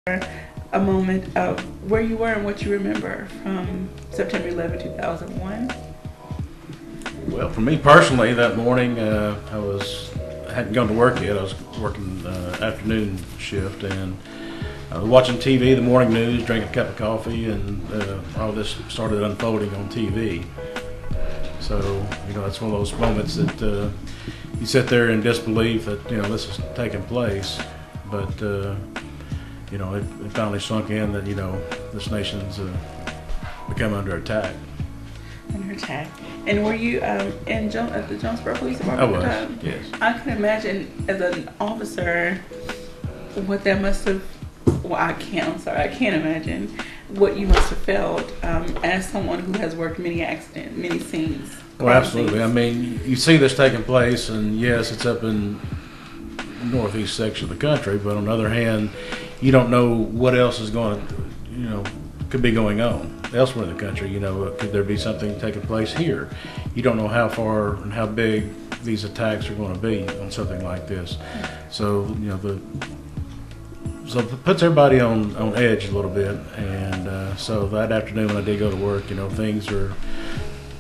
a moment of where you were and what you remember from September 11, 2001. Well, for me personally, that morning I hadn't gone to work yet. I was working afternoon shift, and I was watching TV, the morning news, drinking a cup of coffee, and all this started unfolding on TV. So, that's one of those moments that you sit there in disbelief that, this is taking place. But, it finally sunk in that, this nation's become under attack. Under attack. And were you at the Jonesboro Police Department? I was, yes. I can imagine as an officer what that must have, I can't imagine what you must have felt as someone who has worked many scenes. Well, absolutely. I mean, you see this taking place, and yes, it's up in the northeast section of the country, but on the other hand, you don't know what else is going to, could be going on elsewhere in the country. Could there be something taking place here? You don't know how far and how big these attacks are going to be on something like this. So, so it puts everybody on edge a little bit. And so that afternoon when I did go to work,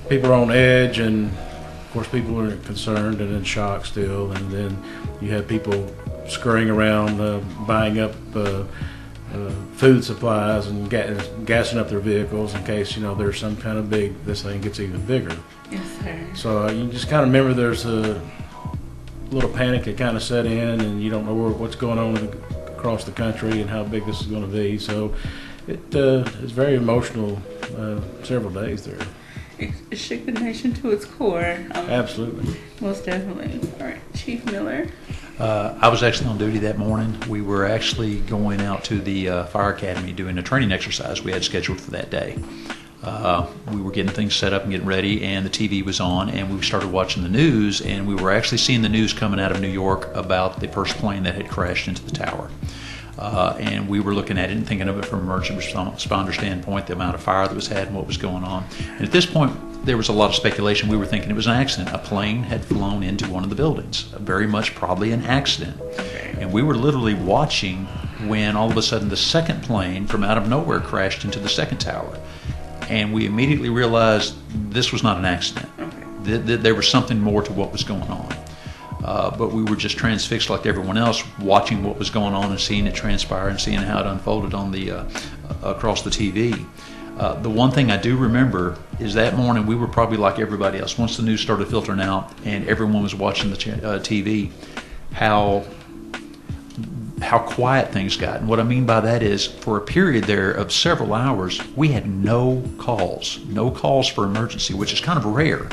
people are on edge, and of course people are concerned and in shock still. And then you have people scurrying around, buying up food supplies and gassing up their vehicles in case there's some kind of this thing gets even bigger. Yes, sir. So you just kind of remember there's a little panic that kind of set in, and you don't know what's going on across the country and how big this is going to be. So it's very emotional several days there. It shook the nation to its core. Absolutely. Most definitely. All right, Chief Miller. I was actually on duty that morning. We were actually going out to the fire academy doing a training exercise we had scheduled for that day. We were getting things set up and getting ready, and the TV was on, and we started watching the news, and we were actually seeing the news coming out of New York about the first plane that had crashed into the tower. And we were looking at it and thinking of it from an emergency responder standpoint, the amount of fire that was had and what was going on. And at this point, there was a lot of speculation. We were thinking it was an accident. A plane had flown into one of the buildings, very much probably an accident. And we were literally watching when all of a sudden the second plane from out of nowhere crashed into the second tower. And we immediately realized this was not an accident. There was something more to what was going on. But we were just transfixed like everyone else, watching what was going on and seeing it transpire and seeing how it unfolded on the across the TV. The one thing I do remember is that morning we were probably like everybody else. Once the news started filtering out and everyone was watching the TV, how quiet things got. And what I mean by that is, for a period there of several hours, we had no calls for emergency, which is kind of rare.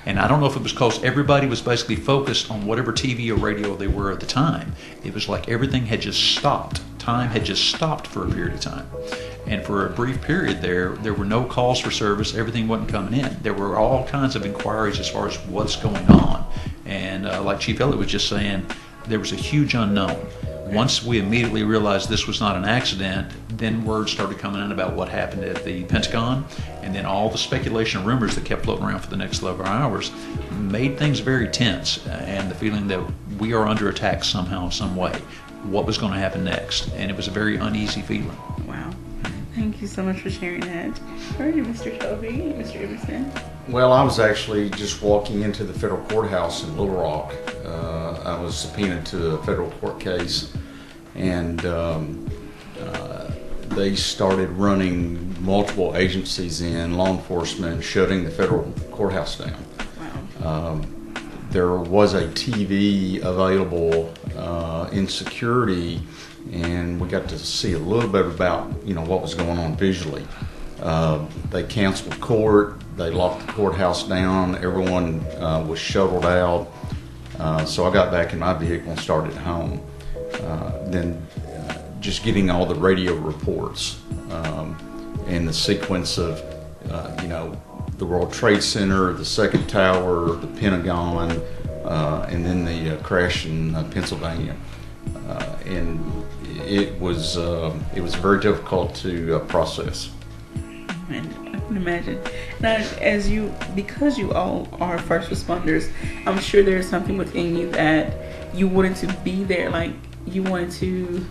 And I don't know if it was because everybody was basically focused on whatever TV or radio they were at the time. It was like everything had just stopped. Time had just stopped for a period of time. And for a brief period there were no calls for service. Everything wasn't coming in. There were all kinds of inquiries as far as what's going on. And like Chief Elliott was just saying, there was a huge unknown. Once we immediately realized this was not an accident, then words started coming in about what happened at the Pentagon, and then all the speculation and rumors that kept floating around for the next 11 hours made things very tense, and the feeling that we are under attack somehow, some way. What was going to happen next? And it was a very uneasy feeling. Wow. Thank you so much for sharing that. All right, Mr. Shelby, Mr. Emerson. Well, I was actually just walking into the federal courthouse in Little Rock. I was subpoenaed to a federal court case, and they started running multiple agencies in, law enforcement, shutting the federal courthouse down. Wow. There was a TV available in security, and we got to see a little bit about what was going on visually. They canceled court. They locked the courthouse down. Everyone was shuttled out. So I got back in my vehicle and started home. Then just getting all the radio reports and the sequence of the World Trade Center, the second tower, the Pentagon, and then the crash in Pennsylvania. And it was very difficult to process. I can imagine. Now, because you all are first responders, I'm sure there's something within you that you wanted to be there, like you wanted to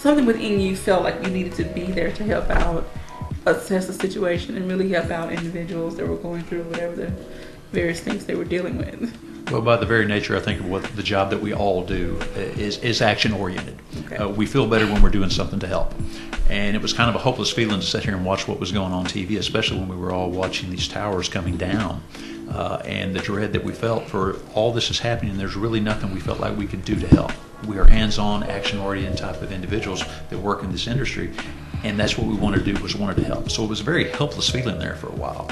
something within you felt like you needed to be there to help out, assess the situation, and really help out individuals that were going through whatever the various things they were dealing with. Well, by the very nature, I think, of what the job that we all do is action-oriented. Okay. We feel better when we're doing something to help. And it was kind of a hopeless feeling to sit here and watch what was going on TV, especially when we were all watching these towers coming down. And the dread that we felt for all this is happening, and there's really nothing we felt like we could do to help. We are hands-on, action-oriented type of individuals that work in this industry, and that's what we wanted to do, was wanted to help. So it was a very helpless feeling there for a while.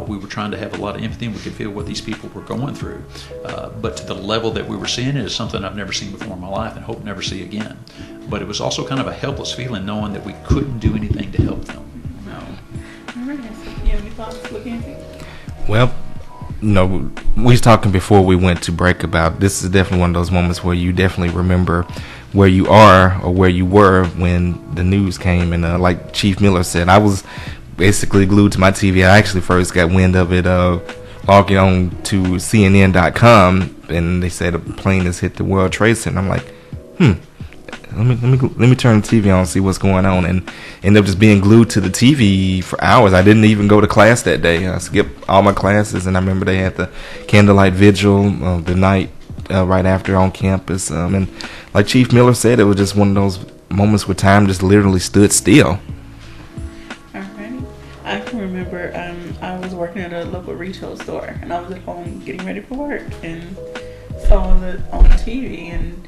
We were trying to have a lot of empathy, and we could feel what these people were going through. But to the level that we were seeing it is something I've never seen before in my life and hope never see again. But it was also kind of a helpless feeling knowing that we couldn't do anything to help them. No. All right. So, you have any thoughts, Mackenzie? Well, we was talking before we went to break about this is definitely one of those moments where you definitely remember where you are or where you were when the news came. And like Chief Miller said, I was basically glued to my TV. I actually first got wind of it logging on to CNN.com, and they said a plane has hit the World Trade Center. I'm like, let me turn the TV on and see what's going on, and ended up just being glued to the TV for hours. I didn't even go to class that day. I skipped all my classes, and I remember they had the candlelight vigil the night right after on campus. And like Chief Miller said, it was just one of those moments where time just literally stood still. Alrighty. I can remember I was working at a local retail store, and I was at home getting ready for work and saw it on TV, and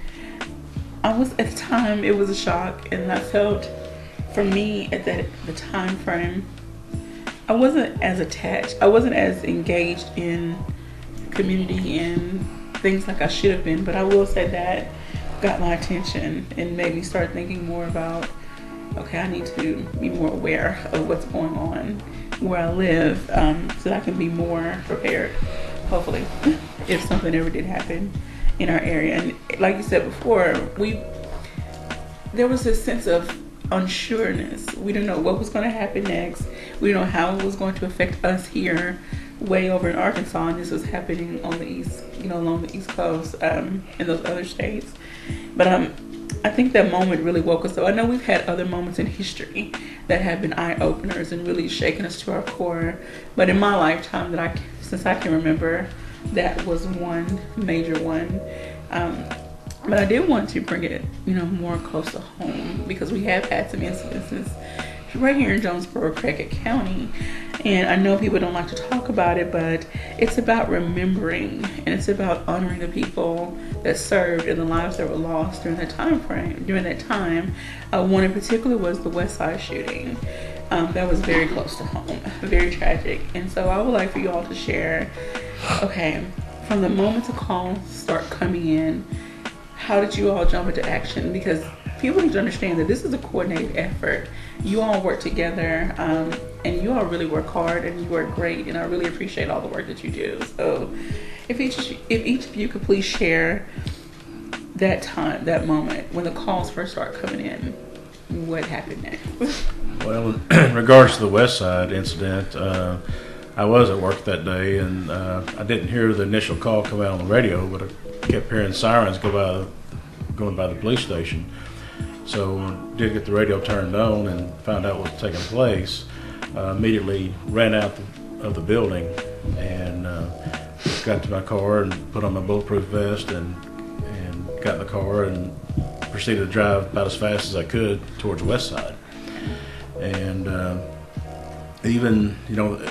I was, at the time, it was a shock, and I felt, for me, at the time frame, I wasn't as attached. I wasn't as engaged in community and things like I should have been, but I will say that got my attention and made me start thinking more about, okay, I need to be more aware of what's going on where I live, so that I can be more prepared, hopefully, if something ever did happen in our area. And like you said before, there was this sense of unsureness. We didn't know what was going to happen next. We didn't know how it was going to affect us here way over in Arkansas, and this was happening on the east, along the East Coast, in those other states. But I think that moment really woke us up. I know we've had other moments in history that have been eye-openers and really shaken us to our core, but in my lifetime, since I can remember, that was one major one. But I did want to bring it, more close to home, because we have had some incidences right here in Jonesboro, Craighead County. And I know people don't like to talk about it, but it's about remembering, and it's about honoring the people that served and the lives that were lost during that time frame. During that time, one in particular was the West Side shooting. That was very close to home, very tragic. And so I would like for you all to share, okay, from the moment the calls start coming in, how did you all jump into action? Because people need to understand that this is a coordinated effort. You all work together, and you all really work hard, and you work great, and I really appreciate all the work that you do. So if each of you could please share that time, that moment, when the calls first start coming in, what happened next? Well, in regards to the West Side incident, I was at work that day, and I didn't hear the initial call come out on the radio, but I kept hearing sirens going by the police station. So I did get the radio turned on and found out what was taking place. Immediately ran out of the building and got to my car and put on my bulletproof vest and got in the car and proceeded to drive about as fast as I could towards the West Side. And even,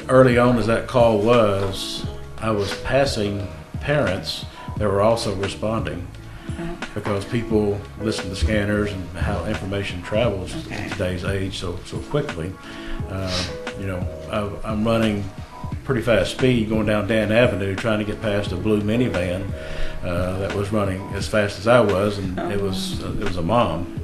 early on as that call was, I was passing parents that were also responding, because people listen to scanners and how information travels in today's age so quickly. I'm running pretty fast speed going down Dan Avenue trying to get past a blue minivan that was running as fast as I was, and it was a mom.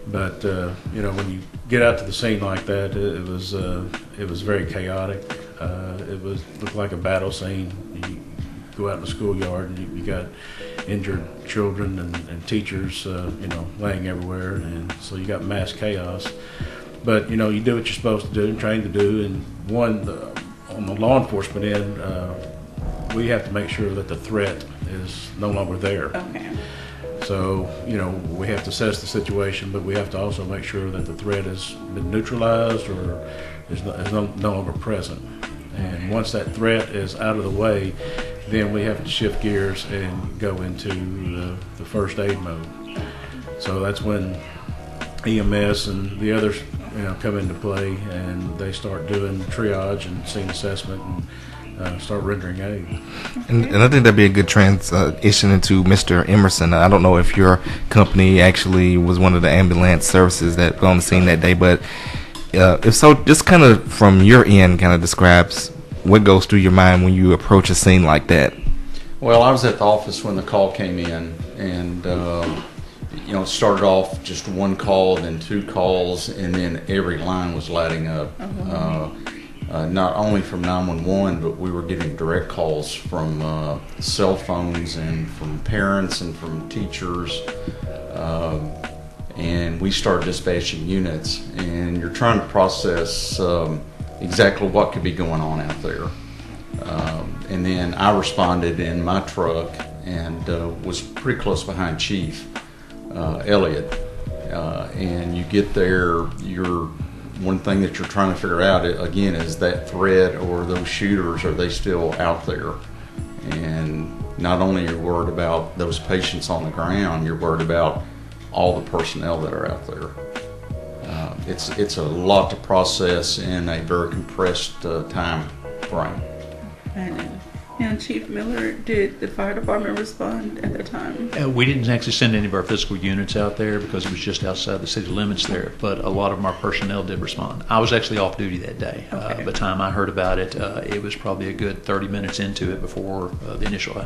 But when you get out to the scene like that, it was very chaotic. It looked like a battle scene. You go out in the schoolyard and you got injured children and teachers, laying everywhere, and so you got mass chaos. But you do what you're supposed to do and trained to do. And on the law enforcement end, we have to make sure that the threat is no longer there. Okay. So, we have to assess the situation, but we have to also make sure that the threat has been neutralized or is no longer present. And once that threat is out of the way, then we have to shift gears and go into the first aid mode. So that's when EMS and the others come into play, and they start doing triage and scene assessment and start rendering aid. And I think that'd be a good transition into Mr. Emerson. I don't know if your company actually was one of the ambulance services that were on the scene that day, but if so, just kind of from your end, kind of describes what goes through your mind when you approach a scene like that. Well, I was at the office when the call came in, and it started off just one call, then two calls, and then every line was lighting up. Not only from 911, but we were getting direct calls from cell phones and from parents and from teachers. And we started dispatching units, and you're trying to process exactly what could be going on out there. And then I responded in my truck and was pretty close behind Chief Elliott. And you get there, one thing that you're trying to figure out, again, is that threat or those shooters, are they still out there? And not only are you worried about those patients on the ground, you're worried about all the personnel that are out there. It's a lot to process in a very compressed time frame. And Chief Miller, did the fire department respond at the time? We didn't actually send any of our physical units out there because it was just outside the city limits there, but a lot of our personnel did respond. I was actually off duty that day. Okay. By the time I heard about it, it was probably a good 30 minutes into it before the initial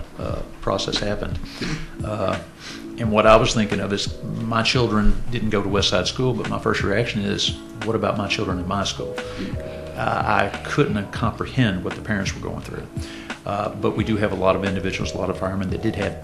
process happened. And what I was thinking of is my children didn't go to Westside School, but my first reaction is, what about my children in my school? I couldn't comprehend what the parents were going through. But we do have a lot of individuals, a lot of firemen that did have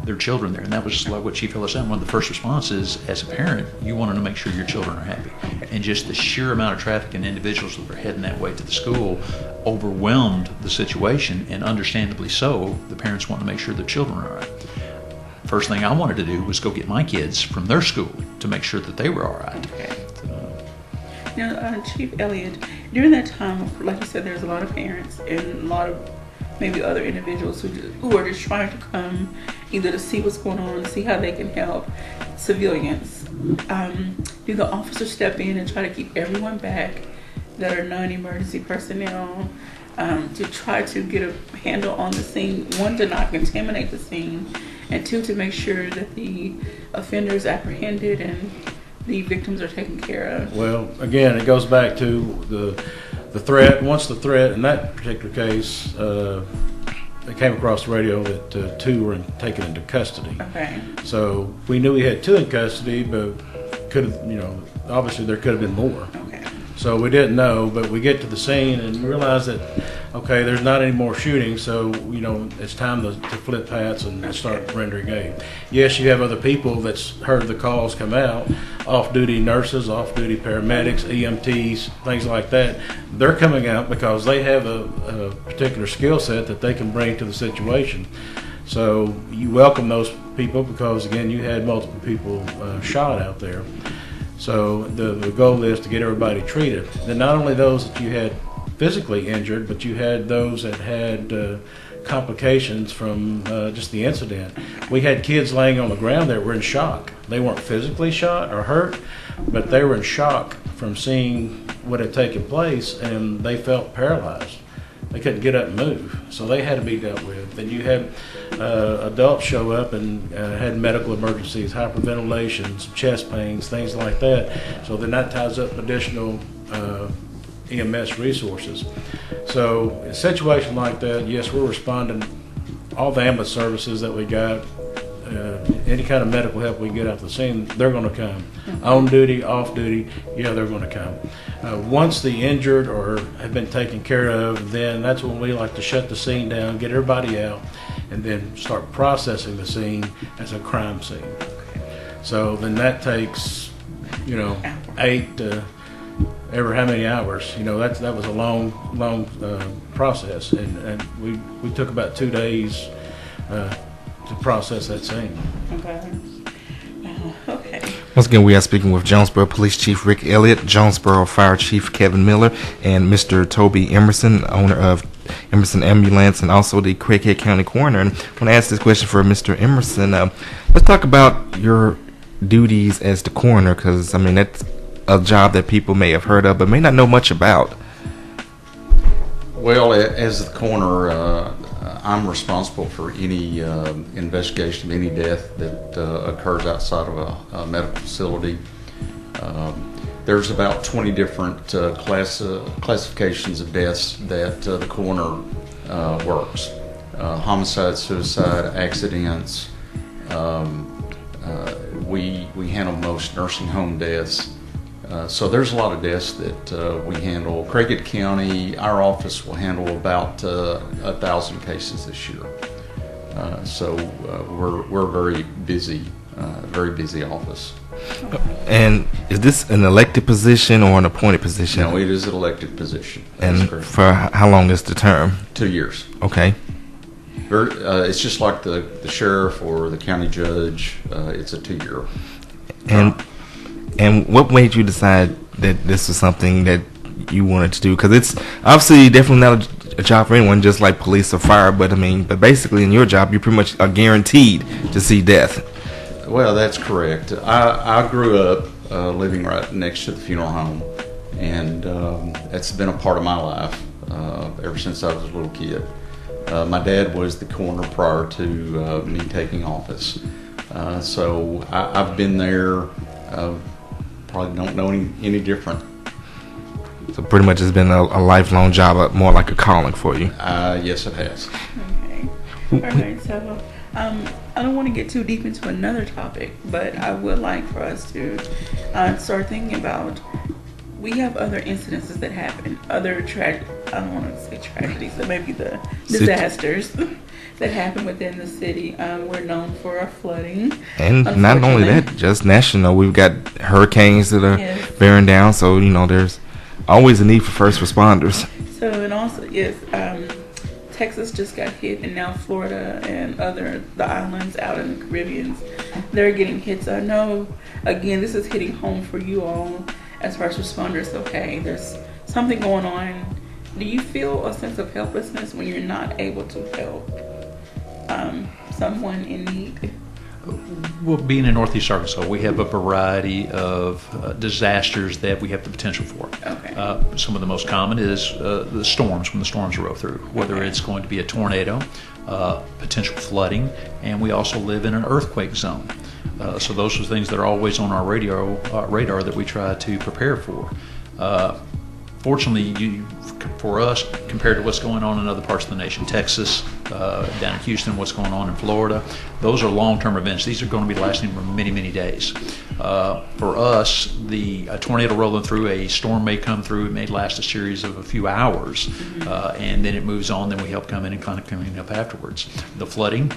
their children there. And that was like what Chief Ellis said. One of the first responses as a parent, you wanted to make sure your children are happy. And just the sheer amount of traffic and individuals that were heading that way to the school overwhelmed the situation, and understandably so. The parents want to make sure their children are all right. First thing I wanted to do was go get my kids from their school to make sure that they were all right. Okay. Now, Chief Elliott, during that time, like you said, there's a lot of parents and a lot of maybe other individuals who are just trying to come either to see what's going on, to see how they can help civilians. Do the officers step in and try to keep everyone back that are non-emergency personnel to try to get a handle on the scene? One, to not contaminate the scene, and two, to make sure that the offender is apprehended and the victims are taken care of. Well, again, it goes back to the threat. Once the threat, in that particular case, it came across the radio that two were taken into custody. Okay. So we knew we had two in custody, but could have, obviously there could have been more. Okay. So we didn't know, but we get to the scene and realize that, okay, there's not any more shooting, so, it's time to flip hats and start rendering aid. Yes, you have other people that's heard the calls come out, off-duty nurses, off-duty paramedics, EMTs, things like that. They're coming out because they have a particular skill set that they can bring to the situation. So you welcome those people because, again, you had multiple people shot out there. So the goal is to get everybody treated. Then not only those that you had physically injured, but you had those that had complications from just the incident. We had kids laying on the ground that were in shock. They weren't physically shot or hurt, but they were in shock from seeing what had taken place, and they felt paralyzed. They couldn't get up and move, so they had to be dealt with. Then you had adults show up and had medical emergencies, hyperventilation, some chest pains, things like that. So then that ties up additional EMS resources. So in a situation like that, yes, we're responding. All the ambulance services that we got, any kind of medical help we can get out the scene, they're going to come. On duty, off duty, yeah, they're going to come. Once the injured or have been taken care of, then that's when we like to shut the scene down, get everybody out, and then start processing the scene as a crime scene. So then that takes, 8 to ever how many hours. That was a long process, and we took about 2 days to process that scene. Okay. Once again, we are speaking with Jonesboro Police Chief Rick Elliott, Jonesboro Fire Chief Kevin Miller, and Mr. Toby Emerson, owner of Emerson Ambulance, and also the Craighead County Coroner. And I want to ask this question for Mr. Emerson. Let's talk about your duties as the coroner, because, I mean, that's a job that people may have heard of but may not know much about. Well, as the coroner, I'm responsible for any investigation of any death that occurs outside of a medical facility. There's about 20 different classifications of deaths that the coroner works. Homicide, suicide, accidents. We handle most nursing home deaths. So there's a lot of deaths that we handle. Craighead County, our office will handle about 1,000 cases this year. So we're very busy office. And is this an elected position or an appointed position? No, it is an elected position. That's And correct. for how long is the term? 2 years. Okay. It's just like the sheriff or the county judge. It's a 2-year. And what made you decide that this was something that you wanted to do? Because it's obviously definitely not a job for anyone, just like police or fire. But basically in your job, you pretty much are guaranteed to see death. Well, that's correct. I grew up living right next to the funeral home, and that's been a part of my life ever since I was a little kid. My dad was the coroner prior to me taking office, so I've been there. Probably don't know any different. So pretty much it's been a lifelong job, more like a calling for you. Yes, it has. Okay. All right. So I don't want to get too deep into another topic, but I would like for us to start thinking about. We have other incidences that happen, I don't want to say tragedies, but maybe the disasters that happen within the city. We're known for our flooding. And not only that, just national. We've got hurricanes that are Yes. bearing down, so there's always a need for first responders. So, and also, yes, Texas just got hit, and now Florida and the islands out in the Caribbean, they're getting hits. I know, again, this is hitting home for you all as first responders. Okay, there's something going on. Do you feel a sense of helplessness when you're not able to help someone in need? Well, being in Northeast Arkansas, we have a variety of disasters that we have the potential for. Okay. Some of the most common is the storms, when the storms roll through, whether it's going to be a tornado, potential flooding, and we also live in an earthquake zone. So those are things that are always on our radar that we try to prepare for. Fortunately, for us, compared to what's going on in other parts of the nation, Texas, down in Houston, what's going on in Florida, those are long-term events. These are going to be lasting for many, many days. For us, a tornado rolling through, a storm may come through, it may last a series of a few hours, and then it moves on, then we help come in and kind of clean up afterwards. The flooding,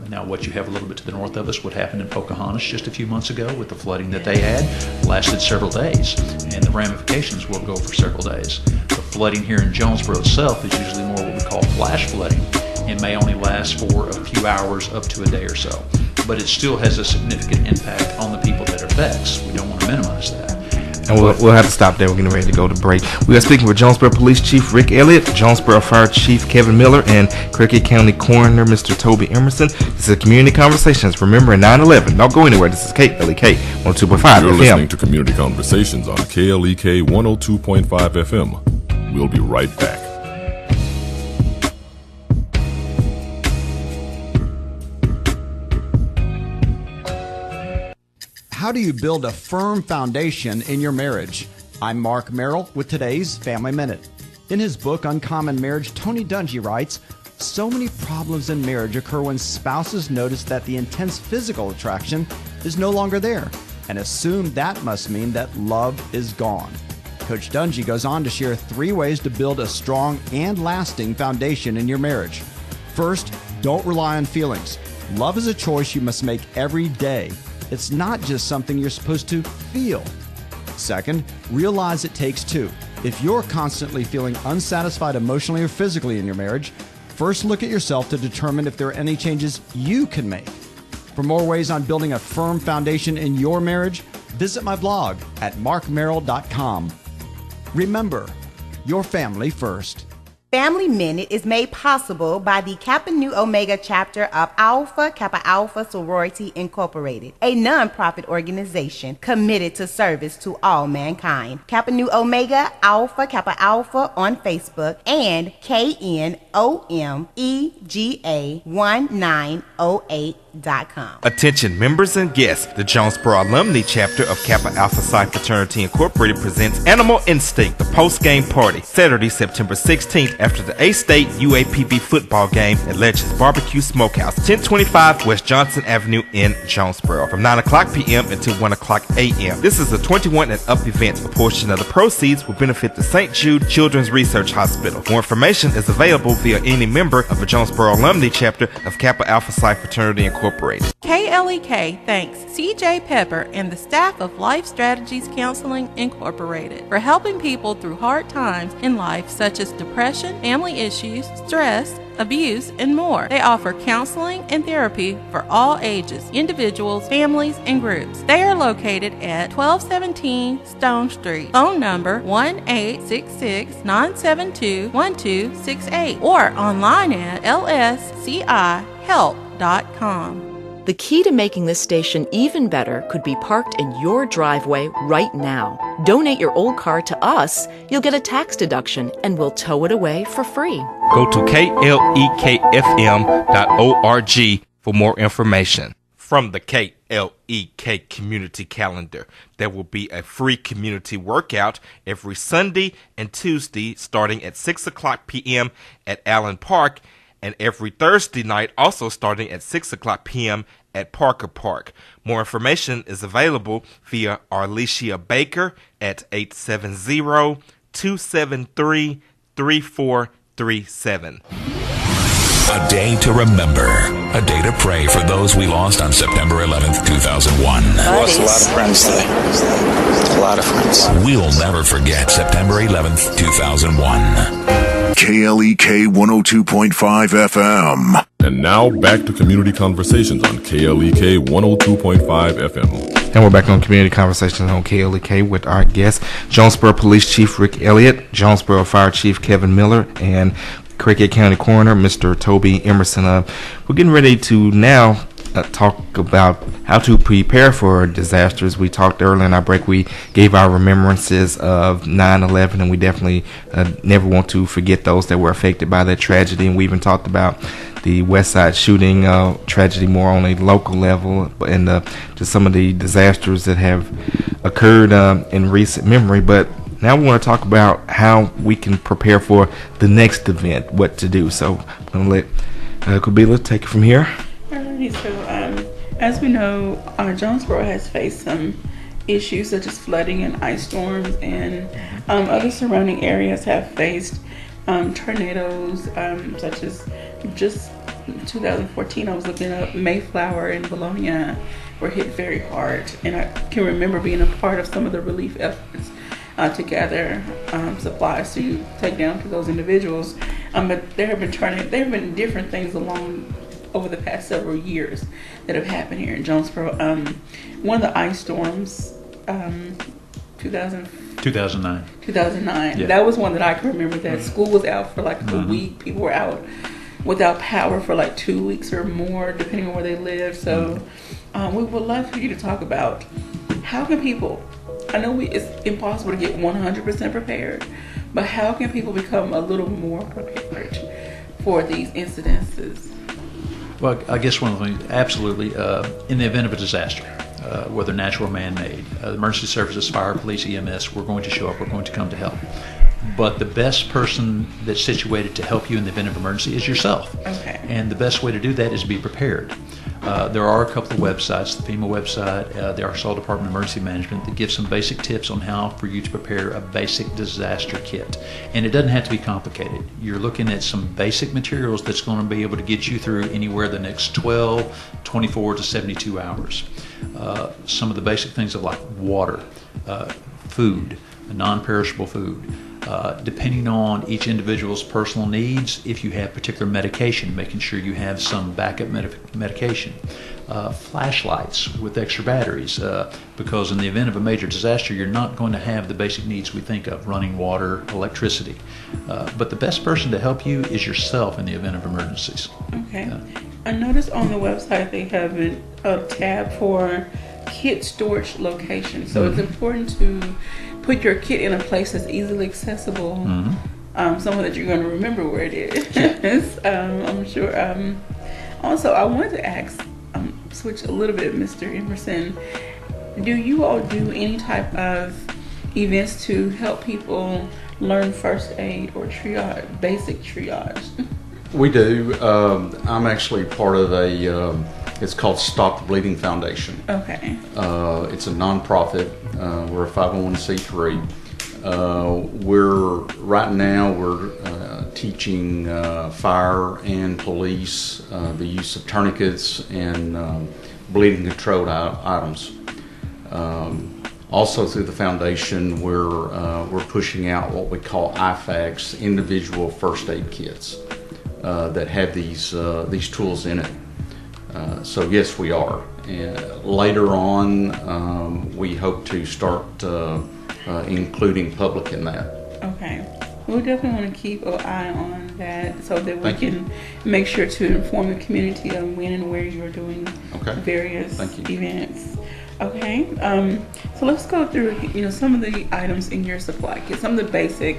now what you have a little bit to the north of us, what happened in Pocahontas just a few months ago with the flooding that they had, lasted several days, and the ramifications will go for several days. The flooding here in Jonesboro itself is usually more what we call flash flooding. It may only last for a few hours up to a day or so, but it still has a significant impact on the people that it affects. We don't want to minimize that. And we'll have to stop there. We're getting ready to go to break. We are speaking with Jonesboro Police Chief Rick Elliott, Jonesboro Fire Chief Kevin Miller, and Craighead County Coroner Mr. Toby Emerson. This is Community Conversations. Remembering 9/11. Don't go anywhere. This is KLEK 102.5 You're FM. listening to Community Conversations on KLEK 102.5 FM. We'll be right back. How do you build a firm foundation in your marriage? I'm Mark Merrill with today's Family Minute. In his book, Uncommon Marriage, Tony Dungy writes, "So many problems in marriage occur when spouses notice that the intense physical attraction is no longer there and assume that must mean that love is gone." Coach Dungy goes on to share 3 ways to build a strong and lasting foundation in your marriage. First, don't rely on feelings. Love is a choice you must make every day. It's not just something you're supposed to feel. Second, realize it takes 2. If you're constantly feeling unsatisfied emotionally or physically in your marriage, first look at yourself to determine if there are any changes you can make. For more ways on building a firm foundation in your marriage, visit my blog at markmerrill.com. Remember, your family first. Family Minute is made possible by the Kappa Nu Omega chapter of Alpha Kappa Alpha Sorority Incorporated, a non-profit organization committed to service to all mankind. Kappa Nu Omega Alpha Kappa Alpha on Facebook and KNOMEGA1908.com. Attention members and guests, the Jonesboro Alumni Chapter of Kappa Alpha Psi Fraternity Incorporated presents Animal Instinct, the post-game party, Saturday, September 16th after the A-State UAPB football game at Legends Barbecue Smokehouse, 1025 West Johnson Avenue in Jonesboro, from 9 o'clock p.m. until 1 o'clock a.m. This is a 21 and up event. A portion of the proceeds will benefit the St. Jude Children's Research Hospital. More information is available via any member of the Jonesboro Alumni Chapter of Kappa Alpha Psi Fraternity Incorporated. KLEK thanks C.J. Pepper and the staff of Life Strategies Counseling Incorporated for helping people through hard times in life such as depression, family issues, stress, abuse, and more. They offer counseling and therapy for all ages, individuals, families, and groups. They are located at 1217 Stone Street. Phone number 1-866-972-1268 or online at lscihelp.com. The key to making this station even better could be parked in your driveway right now. Donate your old car to us, you'll get a tax deduction, and we'll tow it away for free. Go to klekfm.org for more information. From the KLEK Community Calendar, there will be a free community workout every Sunday and Tuesday starting at 6 o'clock p.m. at Allen Park, and every Thursday night also starting at 6 o'clock p.m. at Parker Park. More information is available via Arlesia Baker at 870-273-3437. A day to remember. A day to pray for those we lost on September 11th, 2001. I lost a lot of friends today. A lot of friends. We'll never forget September 11th, 2001. KLEK 102.5 FM. And now back to Community Conversations on KLEK 102.5 FM. And we're back on Community Conversations on KLEK with our guests, Jonesboro Police Chief Rick Elliott, Jonesboro Fire Chief Kevin Miller, and Cricket County Coroner Mr. Toby Emerson. We're getting ready to now talk about how to prepare for disasters. We talked earlier in our break, we gave our remembrances of 9/11, and we definitely never want to forget those that were affected by that tragedy. And we even talked about the West Side shooting tragedy more on a local level, and just some of the disasters that have occurred in recent memory. But now we want to talk about how we can prepare for the next event, what to do. So I'm going to let Kubila take it from here. So, as we know, Jonesboro has faced some issues such as flooding and ice storms, and other surrounding areas have faced tornadoes, such as just 2014. I was looking up, Mayflower and Bologna were hit very hard, and I can remember being a part of some of the relief efforts to gather supplies to take down to those individuals. But there have been different things over the past several years that have happened here in Jonesboro. One of the ice storms, 2009. Yeah. That was one that I can remember, that school was out for like a week. People were out without power for like 2 weeks or more, depending on where they live. So we would love for you to talk about how can people, I know it's impossible to get 100% prepared, but how can people become a little more prepared for these incidences? Well, I guess one of the things, absolutely, in the event of a disaster, whether natural or man-made, the emergency services, fire, police, EMS, we're going to show up, we're going to come to help. But the best person that's situated to help you in the event of emergency is yourself. Okay. And the best way to do that is to be prepared. There are a couple of websites, the FEMA website, the Arkansas Department of Emergency Management, that give some basic tips on how for you to prepare a basic disaster kit. And it doesn't have to be complicated. You're looking at some basic materials that's going to be able to get you through anywhere the next 12, 24 to 72 hours. Some of the basic things are like water, food, non-perishable food. Depending on each individual's personal needs, if you have particular medication, making sure you have some backup medication. flashlights with extra batteries, because in the event of a major disaster, you're not going to have the basic needs we think of: running water, electricity. But the best person to help you is yourself in the event of emergencies. Okay. I noticed on the website they have a tab for kit storage location. So it's important to put your kit in a place that's easily accessible, somewhere that you're going to remember where it is. I'm sure. Also, I wanted to ask, switch a little bit, Mr. Emerson. Do you all do any type of events to help people learn first aid or triage, basic triage? We do. I'm actually part of it's called Stop the Bleeding Foundation. Okay. It's a nonprofit. We're a 501c3. Right now we're teaching fire and police the use of tourniquets and bleeding controlled items. Also through the foundation, we're pushing out what we call IFAKs, individual first aid kits, that have these tools in it. So yes, we are. And later on, we hope to start including public in that. Okay. We definitely want to keep an eye on that so that we can make sure to inform the community on when and where you're doing various events. Okay. So let's go through, some of the items in your supply kit, some of the basic.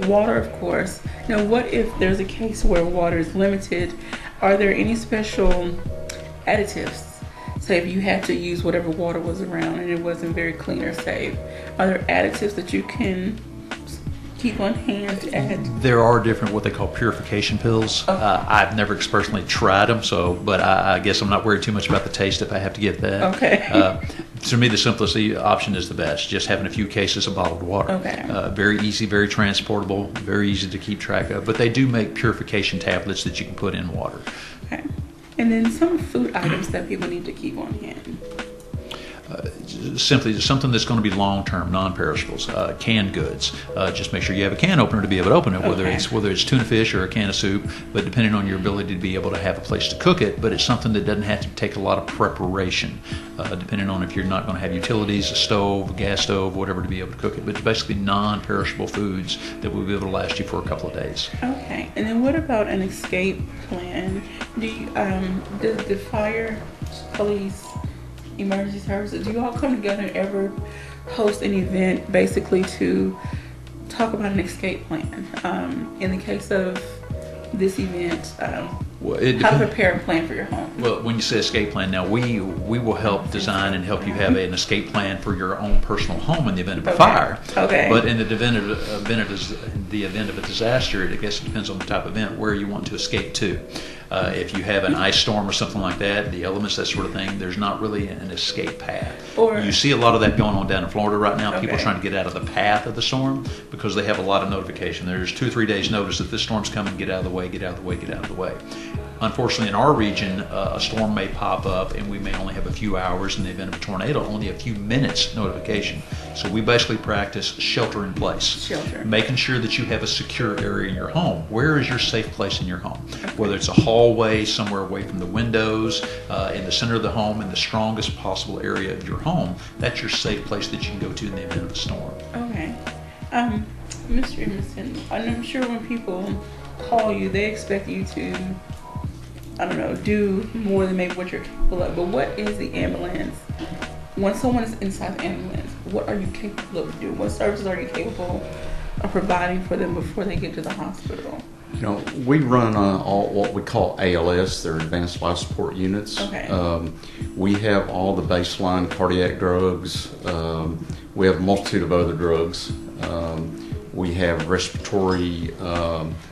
Water, of course. Now, what if there's a case where water is limited? Are there any special additives? Say if you had to use whatever water was around and it wasn't very clean or safe, are there additives that you can keep on hand to add? There are different what they call purification pills. I've never personally tried them, but I guess I'm not worried too much about the taste if I have to get that. Okay. To me, the simplest option is the best. Just having a few cases of bottled water. Okay. Very easy, very transportable, very easy to keep track of. But they do make purification tablets that you can put in water. Okay. And then some food items that people need to keep on hand. Simply something that's going to be long-term, non-perishables, canned goods. Just make sure you have a can opener to be able to open it, whether it's tuna fish or a can of soup, but depending on your ability to be able to have a place to cook it. But it's something that doesn't have to take a lot of preparation, depending on if you're not going to have utilities, a stove, a gas stove, whatever, to be able to cook it. But it's basically non-perishable foods that will be able to last you for a couple of days. Okay. And then what about an escape plan? Does the fire, police, emergency services, do you all come together and ever host an event basically to talk about an escape plan? In the case of this event, how to prepare a plan for your home? Well, when you say escape plan, now we will help design and help you have an escape plan for your own personal home in the event of a fire. Okay. But in the event of a disaster, I guess it depends on the type of event where you want to escape to. If you have an ice storm or something like that, the elements, that sort of thing, there's not really an escape path. You see a lot of that going on down in Florida right now. People are trying to get out of the path of the storm because they have a lot of notification. There's 2 or 3 days notice that this storm's coming, get out of the way, get out of the way, get out of the way. Unfortunately, in our region, a storm may pop up and we may only have a few hours. In the event of a tornado, only a few minutes notification. So we basically practice shelter in place. Making sure that you have a secure area in your home. Where is your safe place in your home? Whether it's a hallway, somewhere away from the windows, in the center of the home, in the strongest possible area of your home, that's your safe place that you can go to in the event of a storm. Okay. Mr. Emerson, I'm sure when people call you, they expect you to, do more than maybe what you're capable of. But what is the ambulance? When someone is inside the ambulance, what are you capable of doing? What services are you capable of providing for them before they get to the hospital? We run all what we call ALS, they're advanced life support units. Okay. We have all the baseline cardiac drugs. We have a multitude of other drugs. We have respiratory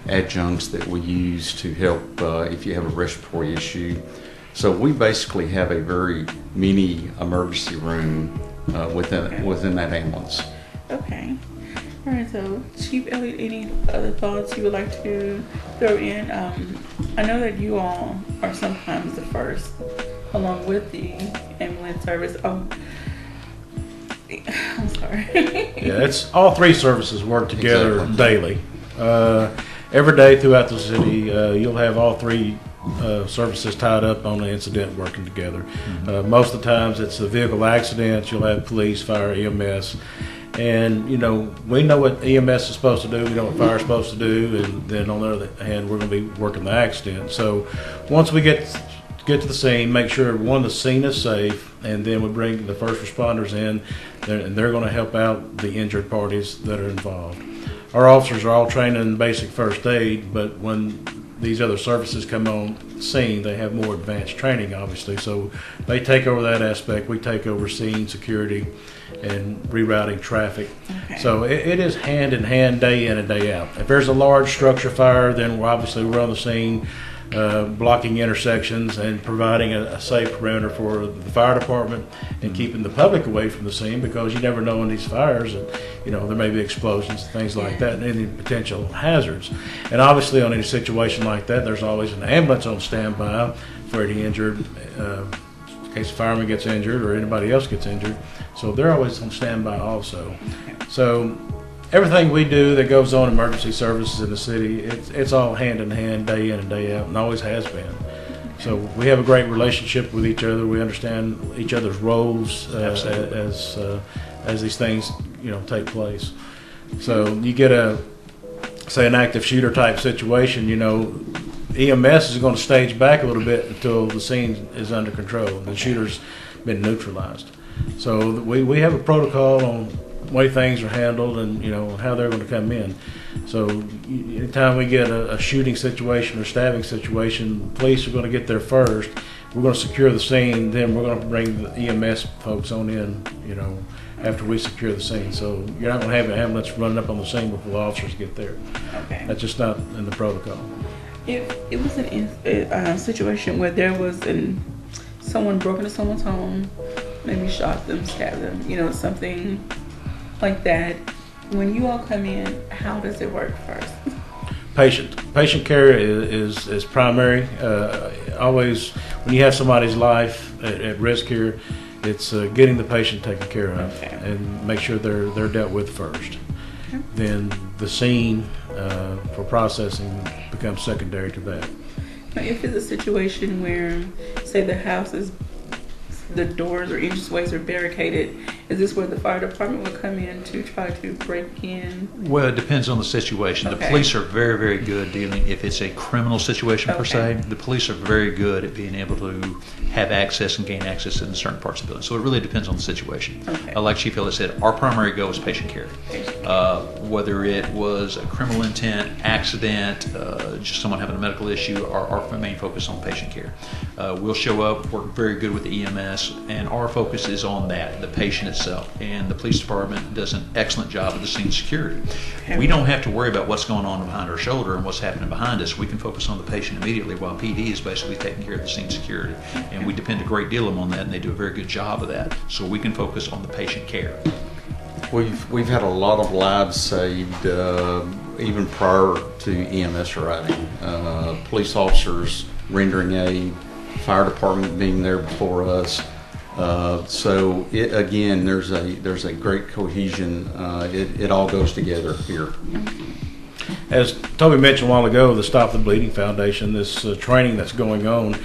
adjuncts that we use to help if you have a respiratory issue. So we basically have a very mini emergency room within that ambulance. Okay. All right, so Chief Elliott, any other thoughts you would like to throw in? I know that you all are sometimes the first, along with the ambulance service. I'm sorry. Yeah, it's all 3 services work together daily. Every day throughout the city, you'll have all 3 services tied up on the incident working together. Most of the times it's a vehicle accident. You'll have police, fire, EMS. And, you know, we know what EMS is supposed to do. We know what fire is supposed to do. And then on the other hand, we're going to be working the accident. So once we get to the scene, make sure, one, the scene is safe, and then we bring the first responders in, and they're going to help out the injured parties that are involved. Our officers are all trained in basic first aid, but when these other services come on scene, they have more advanced training, obviously. So they take over that aspect. We take over scene security and rerouting traffic. Okay. So it is hand in hand, day in and day out. If there's a large structure fire, then we're obviously on the scene, blocking intersections and providing a safe perimeter for the fire department and keeping the public away from the scene, because you never know in these fires, and you know, there may be explosions and things like that and any potential hazards. And obviously on any situation like that, there's always an ambulance on standby for any injured, in case a fireman gets injured or anybody else gets injured. So they're always on standby also. So everything we do that goes on in emergency services in the city, it's all hand in hand, day in and day out, and always has been. So we have a great relationship with each other. We understand each other's roles as these things, you know, take place. So you get say an active shooter type situation, you know, EMS is going to stage back a little bit until the scene is under control. The shooter's been neutralized. So we have a protocol on the way things are handled and, you know, how they're going to come in. So anytime we get a shooting situation or stabbing situation, the police are going to get there first. We're going to secure the scene, then we're going to bring the EMS folks on in, you know, after we secure the scene. So you're not going to have an ambulance running up on the scene before the officers get there. Okay. That's just not in the protocol. If it was a situation where there was someone broke into someone's home, maybe shot them, stabbed them, you know, something like that, when you all come in, how does it work first? Patient care is primary. Always, when you have somebody's life at risk here, it's getting the patient taken care of, and make sure they're dealt with first. Okay. Then the scene for processing becomes secondary to that. Now, if it's a situation where, say, the doors or entranceways are barricaded, is this where the fire department will come in to try to break in? Well, it depends on the situation. Okay. The police are very, very good dealing, if it's a criminal situation per se, the police are very good at being able to have access and gain access in certain parts of the building. So it really depends on the situation. Okay. Like Chief Ellis said, our primary goal is patient care. Whether it was a criminal intent, accident, just someone having a medical issue, our main focus on patient care. We'll show up, work very good with the EMS, and our focus is on that, the patient itself. And the police department does an excellent job of the scene security. Okay. We don't have to worry about what's going on behind our shoulder and what's happening behind us. We can focus on the patient immediately, while PD is basically taking care of the scene security. And we depend a great deal on that, and they do a very good job of that. So we can focus on the patient care. We've had a lot of lives saved even prior to EMS arriving. Police officers rendering aid, fire department being there before us. So again, there's a great cohesion. It all goes together here. As Toby mentioned a while ago, the Stop the Bleeding Foundation, this training that's going on,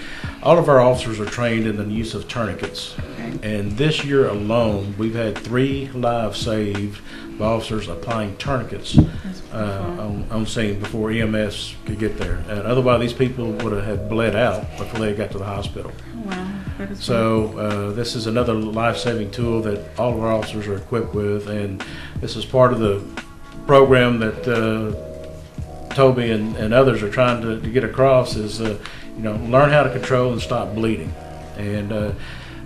all of our officers are trained in the use of tourniquets. And this year alone, we've had 3 lives saved by officers applying tourniquets on scene before EMS could get there. And otherwise, these people would have bled out before they got to the hospital. Wow. So this is another life-saving tool that all of our officers are equipped with, and this is part of the program that Toby and others are trying to get across is, learn how to control and stop bleeding. And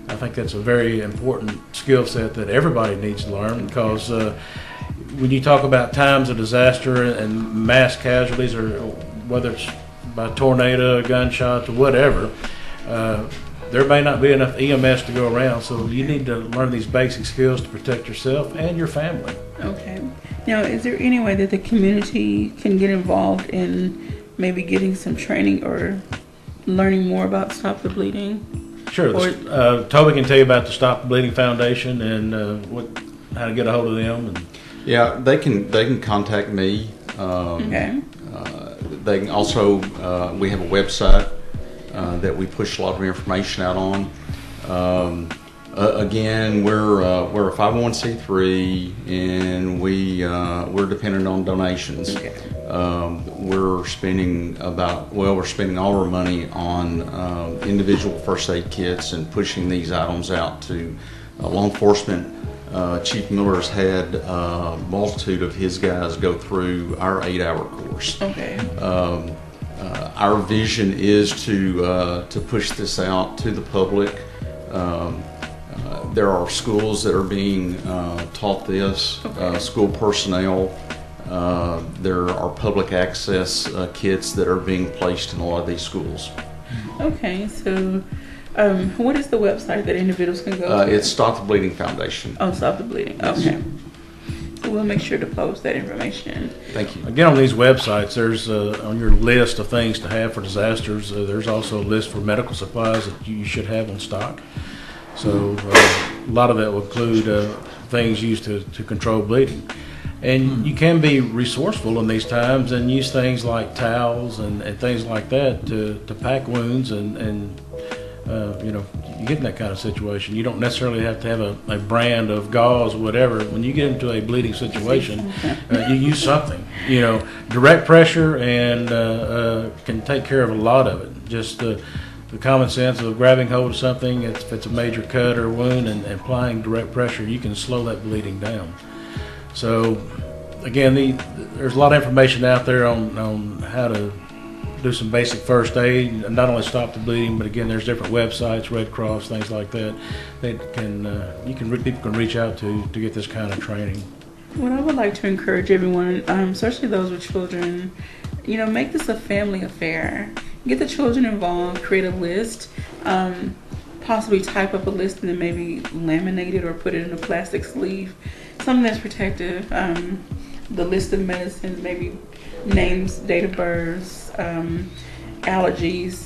I think that's a very important skill set that everybody needs to learn, because when you talk about times of disaster and mass casualties, or whether it's by tornado, gunshot, or whatever, there may not be enough EMS to go around, so you need to learn these basic skills to protect yourself and your family. Okay. Now, is there any way that the community can get involved in maybe getting some training or learning more about Stop the Bleeding? Sure. Toby can tell you about the Stop the Bleeding Foundation and how to get a hold of them. Yeah, they can contact me. Okay. They can also, we have a website, that we push a lot of information out on. Again, we're a 501c3, and we're dependent on donations. Okay. We're spending all our money on individual first aid kits and pushing these items out to law enforcement. Chief Miller's had a multitude of his guys go through our 8-hour course. Okay. Our vision is to push this out to the public. There are schools that are being taught this, school personnel. There are public access kits that are being placed in a lot of these schools. Okay, so what is the website that individuals can go to? It's Stop the Bleeding Foundation. Oh, Stop the Bleeding. Yes. Okay. We'll make sure to post that information. Thank you. Again, on these websites, there's on your list of things to have for disasters, there's also a list for medical supplies that you should have on stock. So a lot of that will include things used to control bleeding. And you can be resourceful in these times and use things like towels and things like that to pack wounds and you get in that kind of situation. You don't necessarily have to have a brand of gauze or whatever. When you get into a bleeding situation, you use something. Direct pressure and can take care of a lot of it. Just the common sense of grabbing hold of something, if it's a major cut or wound, and applying direct pressure, you can slow that bleeding down. So, again, there's a lot of information out there on how to do some basic first aid, and not only stop the bleeding, but again, there's different websites, Red Cross, things like that, people can reach out to get this kind of training. What I would like to encourage everyone, especially those with children, make this a family affair. Get the children involved, create a list, possibly type up a list and then maybe laminate it or put it in a plastic sleeve, something that's protective. The list of medicines, maybe names, date of births, allergies,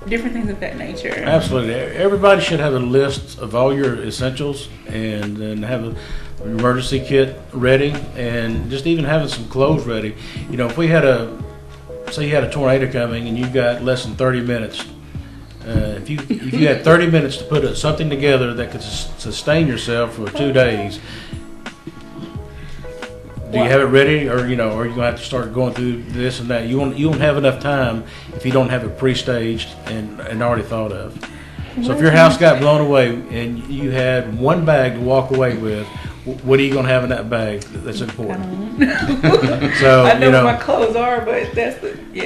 different things of that nature. Absolutely. Everybody should have a list of all your essentials and then have an emergency kit ready, and just even having some clothes ready. If we had say you had a tornado coming and you got less than 30 minutes, if you had 30 minutes to put something together that could sustain yourself for 2 days, do you have it ready, or are you going to have to start going through this and that? You won't have enough time if you don't have it pre-staged and already thought of. So if your house got blown away and you had one bag to walk away with, what are you going to have in that bag that's important? So I know where my clothes are, but that's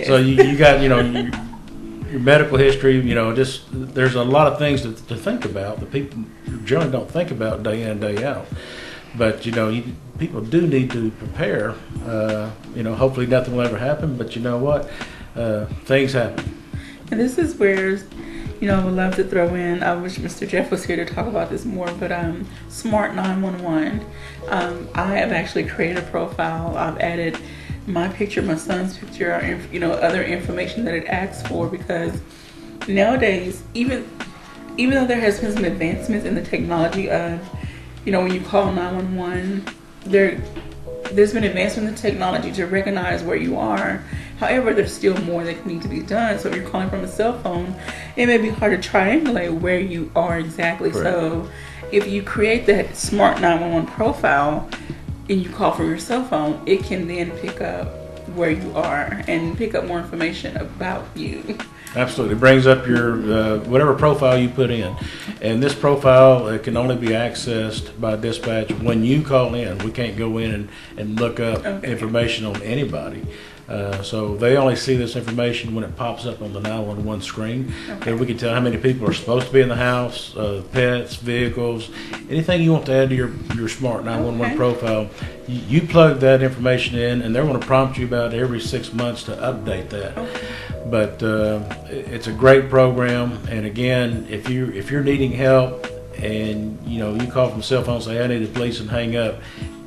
So you got your medical history. Just there's a lot of things to think about that people generally don't think about day in and day out. But people do need to prepare. Hopefully nothing will ever happen. But you know what? Things happen. And this is where, I would love to throw in, I wish Mr. Jeff was here to talk about this more, but Smart 911. I have actually created a profile. I've added my picture, my son's picture, other information that it asks for, because nowadays, even though there has been some advancements in the technology of, when you call 911, there's been advancement in the technology to recognize where you are. However, there's still more that needs to be done. So if you're calling from a cell phone, it may be hard to triangulate where you are exactly. Correct. So if you create that Smart 911 profile and you call from your cell phone, it can then pick up where you are and pick up more information about you. Absolutely. It brings up your whatever profile you put in. And this profile can only be accessed by dispatch when you call in. We can't go in and look up information on anybody. So they only see this information when it pops up on the 911 screen. Okay. We can tell how many people are supposed to be in the house, pets, vehicles, anything you want to add to your Smart 911 profile. You plug that information in, and they're going to prompt you about every 6 months to update that. Okay. But it's a great program, and again, if you're needing help and you call from a cell phone and say I need the police and hang up,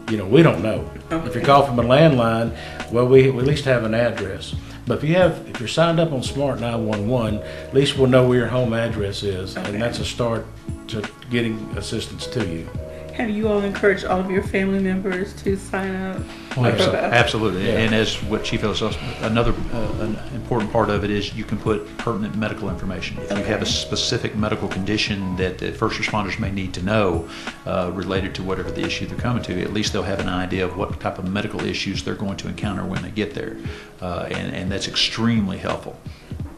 we don't know. Okay. If you call from a landline, well, we at least have an address. But if you're signed up on Smart 911, at least we'll know where your home address is, and that's a start to getting assistance to you. Have you all encouraged all of your family members to sign up? Absolutely. Yeah. And as what Chief Ellis says, another an important part of it is you can put pertinent medical information. If you have a specific medical condition that the first responders may need to know related to whatever the issue they're coming to, at least they'll have an idea of what type of medical issues they're going to encounter when they get there. And that's extremely helpful.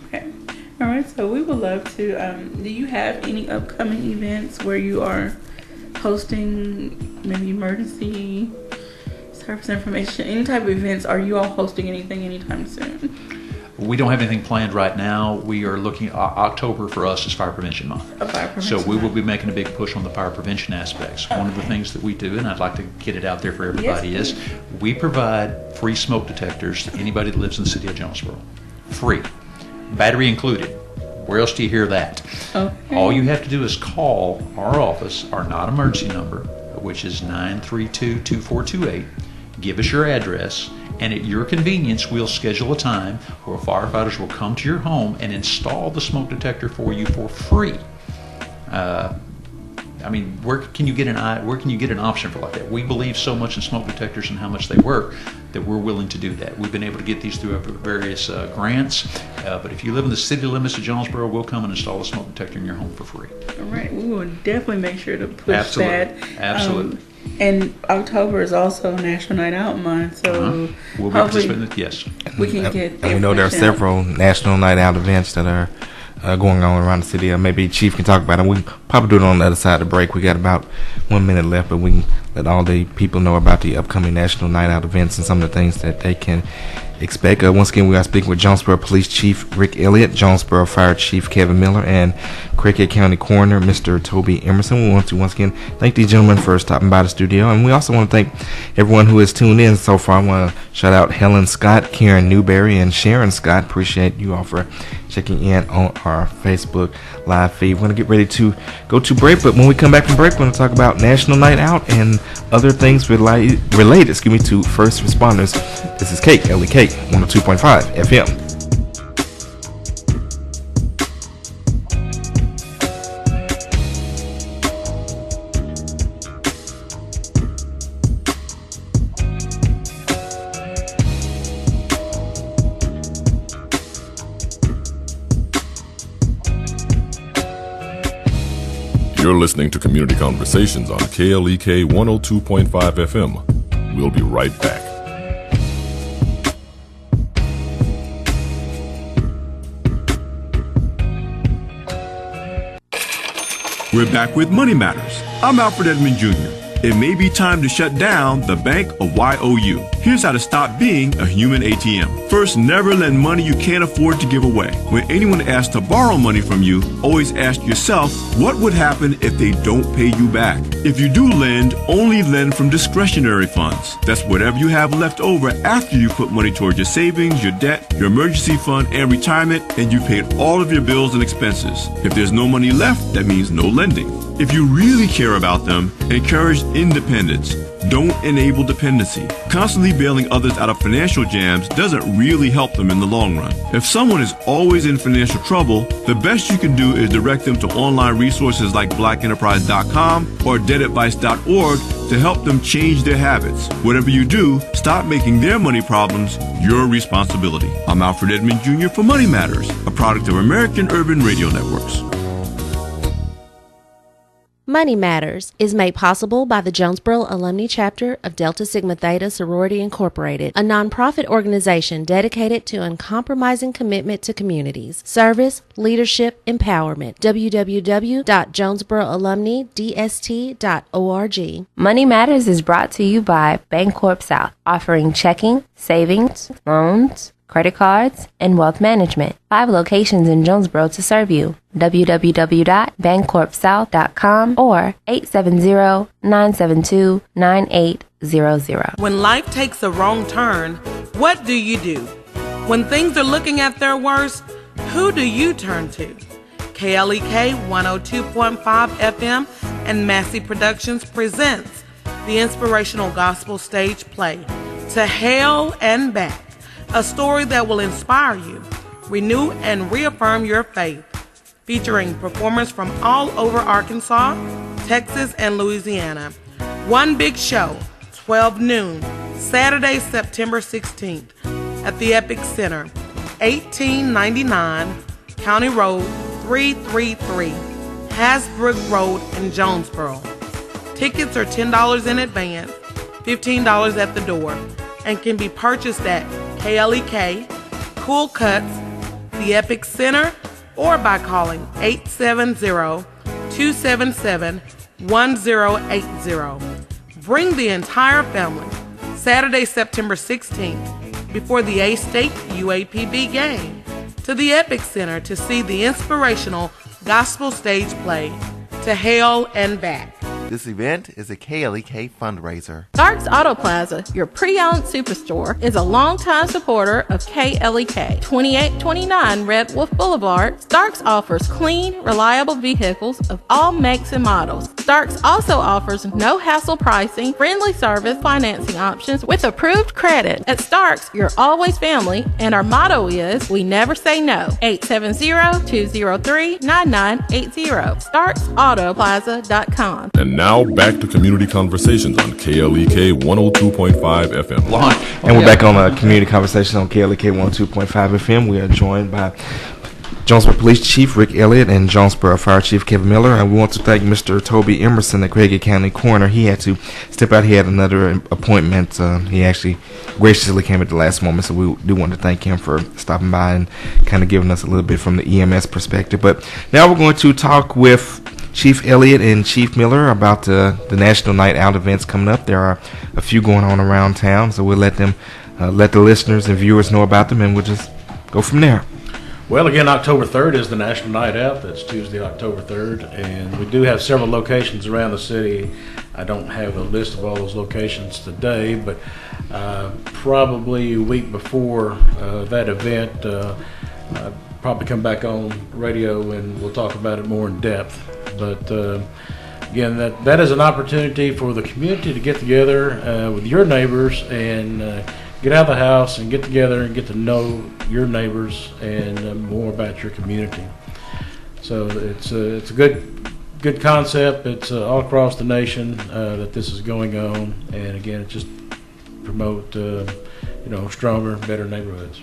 Okay. All right. So we would love to, do you have any upcoming events where you are hosting maybe emergency service information, any type of events? Are you all hosting anything anytime soon? We don't have anything planned right now. We are looking, October for us is Fire Prevention Month. So we will be making a big push on the fire prevention aspects. One of the things that we do, and I'd like to get it out there for everybody, is we provide free smoke detectors to anybody that lives in the city of Jonesboro. Free. Battery included. Where else do you hear that? Okay. All you have to do is call our office, our non-emergency number, which is 932-2428. Give us your address, and at your convenience, we'll schedule a time where firefighters will come to your home and install the smoke detector for you for free. I mean, where can you get an option for like that? We believe so much in smoke detectors and how much they work that we're willing to do that. We've been able to get these through various grants, but if you live in the city limits of Jonesboro, we'll come and install a smoke detector in your home for free. All right, we will definitely make sure to push that. Absolutely. And October is also National Night Out Month, so we'll be participating. Yes, we can get. And we know there are several National Night Out events that are going on around the city. Maybe Chief can talk about it. We can probably do it on the other side of the break. We got about 1 minute left, but we can let all the people know about the upcoming National Night Out events and some of the things that they can expect. Once again, we are speaking with Jonesboro Police Chief Rick Elliott, Jonesboro Fire Chief Kevin Miller, and Craighead County Coroner Mr. Toby Emerson. We want to once again thank these gentlemen for stopping by the studio, and we also want to thank everyone who has tuned in so far. I want to shout out Helen Scott, Karen Newberry, and Sharon Scott. Appreciate you all for checking in on our Facebook live feed. We're going to get ready to go to break, but when we come back from break, we're going to talk about National Night Out and other things related to first responders. This is KLEK 102.5 FM. You're listening to Community Conversations on KLEK 102.5 FM. We'll be right back. We're back with Money Matters. I'm Alfred Edmond Jr. It may be time to shut down the Bank of YOU. Here's how to stop being a human ATM. First, never lend money you can't afford to give away. When anyone asks to borrow money from you, always ask yourself, what would happen if they don't pay you back? If you do lend, only lend from discretionary funds. That's whatever you have left over after you put money towards your savings, your debt, your emergency fund, and retirement, and you paid all of your bills and expenses. If there's no money left, that means no lending. If you really care about them, encourage independence. Don't enable dependency. Constantly bailing others out of financial jams doesn't really help them in the long run. If someone is always in financial trouble, the best you can do is direct them to online resources like blackenterprise.com or debtadvice.org to help them change their habits. Whatever you do, stop making their money problems your responsibility. I'm Alfred Edmond Jr. for Money Matters, a product of American Urban Radio Networks. Money Matters is made possible by the Jonesboro Alumni Chapter of Delta Sigma Theta Sorority Incorporated, a nonprofit organization dedicated to uncompromising commitment to communities, service, leadership, empowerment. www.jonesboroalumnidst.org. Money Matters is brought to you by Bancorp South, offering checking, savings, loans, credit cards, and wealth management. 5 locations in Jonesboro to serve you. www.bancorpsouth.com or 870-972-9800. When life takes a wrong turn, what do you do? When things are looking at their worst, who do you turn to? KLEK 102.5 FM and Massey Productions presents the inspirational gospel stage play, To Hell and Back. A story that will inspire you, renew and reaffirm your faith. Featuring performers from all over Arkansas, Texas, and Louisiana. One Big Show, 12 noon, Saturday, September 16th, at the Epic Center, 1899 County Road 333, Hasbrook Road in Jonesboro. Tickets are $10 in advance, $15 at the door, and can be purchased at KLEK, Cool Cuts, the Epic Center, or by calling 870-277-1080. Bring the entire family Saturday, September 16th, before the A-State UAPB game, to the Epic Center to see the inspirational gospel stage play, To Hell and Back. This event is a KLEK fundraiser. Starks Auto Plaza, your pre-owned superstore, is a longtime supporter of KLEK. 2829 Red Wolf Boulevard, Starks offers clean, reliable vehicles of all makes and models. Starks also offers no-hassle pricing, friendly service, financing options with approved credit. At Starks, you're always family, and our motto is, we never say no. 870-203-9980. StarksAutoPlaza.com. And now back to Community Conversations on KLEK 102.5 FM. And we're back on Community Conversations on KLEK 102.5 FM. We are joined by Jonesboro Police Chief Rick Elliott and Jonesboro Fire Chief Kevin Miller. And we want to thank Mr. Toby Emerson, the Craighead County Coroner. He had to step out. He had another appointment. He actually graciously came at the last moment, so we do want to thank him for stopping by and kind of giving us a little bit from the EMS perspective. But now we're going to talk with Chief Elliott and Chief Miller about the National Night Out events coming up. There are a few going on around town, so we'll let the listeners and viewers know about them, and we'll just go from there. Well, again, October 3rd is the National Night Out. That's Tuesday, October 3rd, and we do have several locations around the city. I don't have a list of all those locations today, but probably a week before that event, I'll probably come back on radio and we'll talk about it more in depth. But again, that is an opportunity for the community to get together with your neighbors and get out of the house and get together and get to know your neighbors and more about your community. So it's a good concept. It's all across the nation that this is going on, and again, it just promote stronger, better neighborhoods.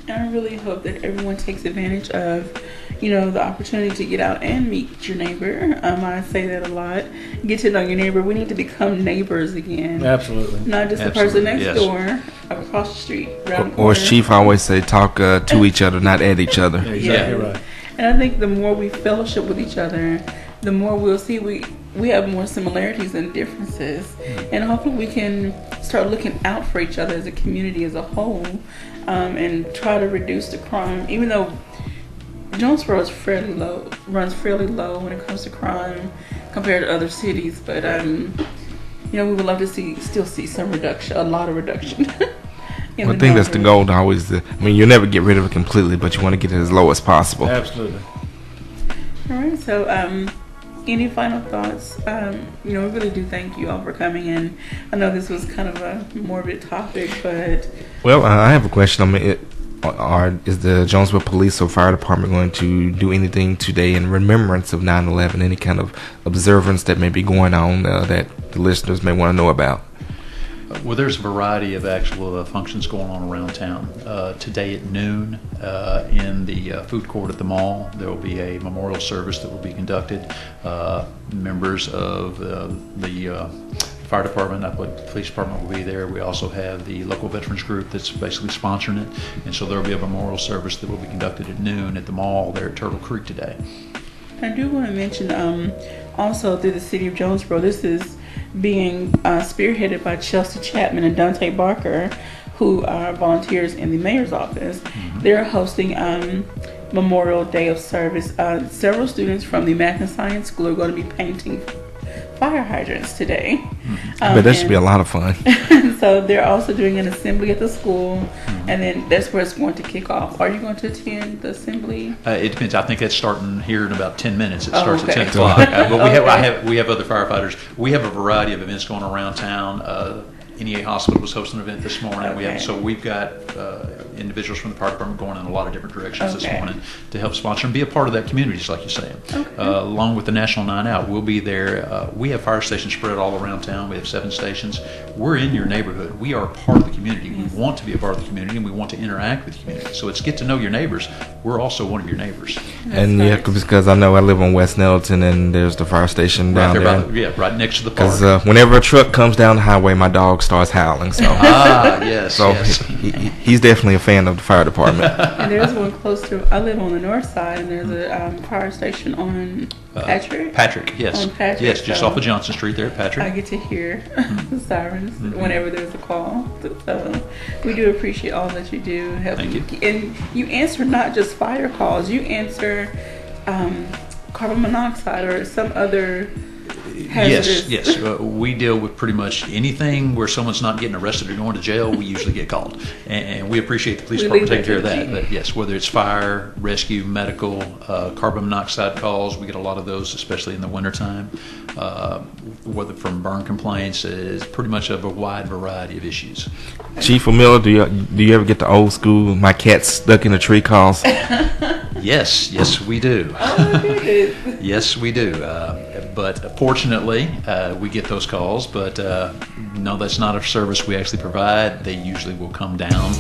And I really hope that everyone takes advantage of, the opportunity to get out and meet your neighbor. I say that a lot. Get to know your neighbor. We need to become neighbors again. Absolutely. Not just the person next door, across the street, around the corner. Or as Chief always say, talk to each other, not at each other. Exactly right. And I think the more we fellowship with each other, the more we'll see we have more similarities than differences. And hopefully we can start looking out for each other as a community as a whole, and try to reduce the crime. Even though Jonesboro is runs fairly low when it comes to crime compared to other cities, but we would love to still see some reduction, a lot of reduction. I think that's the goal. Always, you'll never get rid of it completely, but you want to get it as low as possible. Absolutely. All right. So, any final thoughts? We really do thank you all for coming in. I know this was kind of a morbid topic, but well, I have a question. Is the Jonesboro Police or Fire Department going to do anything today in remembrance of 9/11? Any kind of observance that may be going on that the listeners may want to know about? Well, there's a variety of actual functions going on around town. Today at noon in the food court at the mall, there will be a memorial service that will be conducted. Members of the fire department, I believe the police department will be there. We also have the local veterans group that's basically sponsoring it. And so there will be a memorial service that will be conducted at noon at the mall there at Turtle Creek today. I do want to mention also through the city of Jonesboro, this is being spearheaded by Chelsea Chapman and Dante Barker, who are volunteers in the mayor's office. Mm-hmm. They're hosting Memorial Day of Service. Several students from the Magna Science School are going to be painting fire hydrants today. But that should be a lot of fun. So they're also doing an assembly at the school, and then that's where it's going to kick off. Are you going to attend the assembly? It depends. I think that's starting here in about 10 minutes. It starts okay. at 10 o'clock. But we have other firefighters. We have a variety of events going around town. NEA Hospital was hosting an event this morning. Okay. We've got individuals from the fire department going in a lot of different directions this Okay. morning to help sponsor and be a part of that community, just like you're saying. Along with the National Night Out, we'll be there. We have fire stations spread all around town. We have 7 stations. We're in your neighborhood. We are part of the community. We want to be a part of the community, and we want to interact with the community. So it's get to know your neighbors. We're also one of your neighbors. And yeah, because I know I live on West Nettleton, and there's the fire station down there. Right next to the park. Because whenever a truck comes down the highway, my dog starts howling. So yes. So yes. He's definitely a fan of the fire department. And there's one close to. I live on the north side, and there's a fire station on Patrick. Patrick, yes. On Patrick, yes, just so off of Johnson Street there at Patrick. I get to hear the sirens whenever there's a call. So we do appreciate all that you do. Thank you. And you answer not just fire calls. You answer carbon monoxide or some other hazardous. Yes. We deal with pretty much anything where someone's not getting arrested or going to jail. We usually get called, and we appreciate the police department taking care of that. But yes, whether it's fire, rescue, medical, carbon monoxide calls, we get a lot of those, especially in the wintertime. Whether from burn complaints, is pretty much of a wide variety of issues. Chief Miller, do you ever get the old school "my cat's stuck in a tree" calls? Yes, we do. Oh, good. Yes, we do. But fortunately, we get those calls. But no, that's not a service we actually provide. They usually will come down.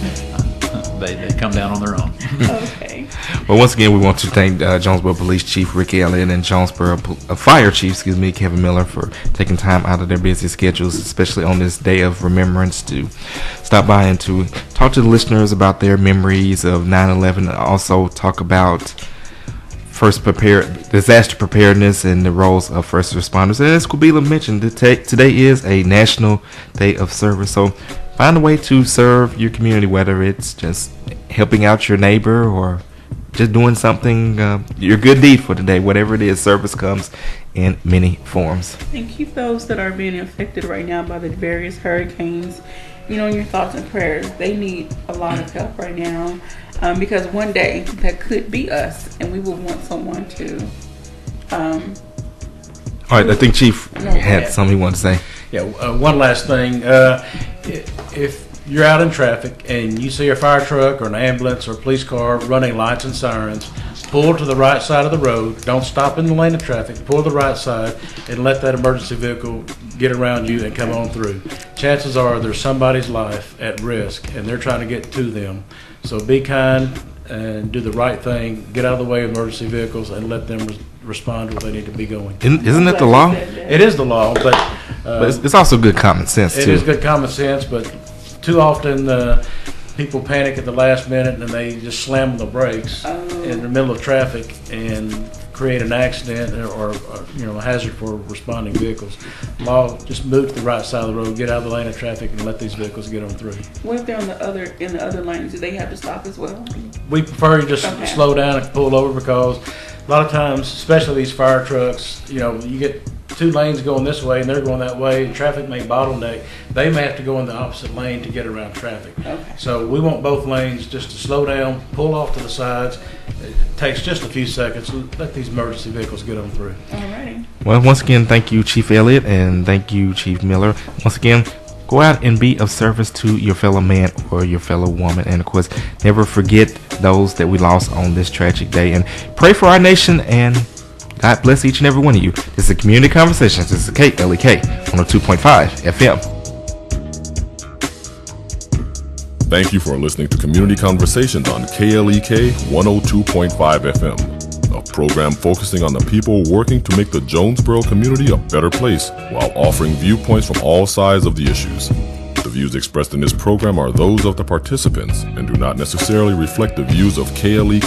They come down on their own. Okay. Well, once again, we want to thank Jonesboro Police Chief Rick Elliott and Jonesboro Fire Chief, Kevin Miller, for taking time out of their busy schedules, especially on this day of remembrance, to stop by and to talk to the listeners about their memories of 9/11. And also talk about disaster preparedness and the roles of first responders. As Quabila mentioned, today is a National Day of Service, so find a way to serve your community, whether it's just helping out your neighbor or just doing something, your good deed for today. Whatever it is, service comes in many forms. And keep those that are being affected right now by the various hurricanes, in your thoughts and prayers. They need a lot of help right now, because one day that could be us, and we will want someone to. All right, I think Chief had something he wanted to say. Yeah, one last thing. If you're out in traffic and you see a fire truck or an ambulance or a police car running lights and sirens, pull to the right side of the road. Don't stop in the lane of traffic. Pull to the right side and let that emergency vehicle get around you and come on through. Chances are there's somebody's life at risk, and they're trying to get to them. So be kind and do the right thing. Get out of the way of emergency vehicles and let them respond to where they need to be going. Isn't that the law? It is the law, but it's also good common sense, too. It is good common sense, but too often people panic at the last minute and they just slam on the brakes in the middle of traffic and create an accident or a hazard for responding vehicles. Law, just move to the right side of the road, get out of the lane of traffic, and let these vehicles get on through. What if they're in the other lanes? Do they have to stop as well? We prefer you just slow down and pull over, because a lot of times, especially these fire trucks, you get 2 lanes going this way and they're going that way. Traffic may bottleneck. They may have to go in the opposite lane to get around traffic. Okay. So we want both lanes just to slow down, pull off to the sides. It takes just a few seconds. Let these emergency vehicles get on through. Alrighty. Well, once again, thank you, Chief Elliott, and thank you, Chief Miller. Once again, go out and be of service to your fellow man or your fellow woman. And, of course, never forget those that we lost on this tragic day. And pray for our nation, and God bless each and every one of you. This is Community Conversations. This is KLEK 102.5 FM. Thank you for listening to Community Conversations on KLEK 102.5 FM, a program focusing on the people working to make the Jonesboro community a better place while offering viewpoints from all sides of the issues. The views expressed in this program are those of the participants and do not necessarily reflect the views of KLEK.